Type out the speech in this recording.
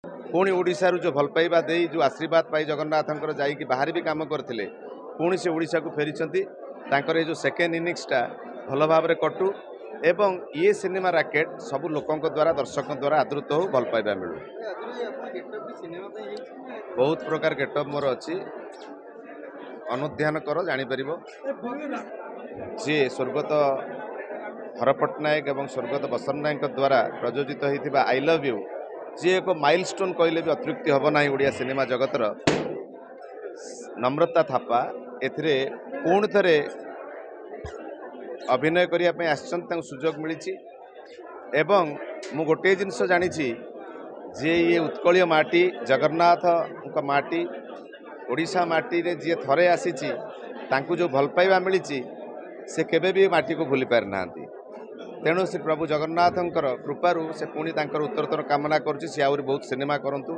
पुणी ओडिशा जो भल पाइबा दे जो आशीर्वाद पाई जगन्नाथंकर जाइए बाहर भी काम करते पुणी से ओडिशा को फेरी तांकर जो सेकेंड इनिंग्सटा भल भाव में कटू एवं ये सिनेमा राकेट सबू लोकों द्वारा दर्शकों द्वारा आदृत हो भल पाइबा मिलू। बहुत प्रकार गेटअप मोर अच्छी अनुध्यान कर जापर जी स्वर्गत हर पट्टनायक एवं स्वर्गत बसन नायक द्वारा प्रयोजित होता आई लव यू जी एक माइलस्टोन कहले भी अतृप्ति हम ना ओडिया सिनेमा जगतर नम्रता थापा एथिरे पुणी थे अभिनय करने सुजोग मिली एवं मु गोटे जिनस जानी जे ये उत्कलीय माटी जगन्नाथ माटी ओडिशा माटी रे जी थरे आसी जो भल पाइबा मिली से केबे भी माटी को भूली पारि ना तेणु श्री प्रभु जगन्नाथंकर कृपारू से पुणी उत्तरोत्तर कामना करुँच सी बहुत सिनेमा करंतु।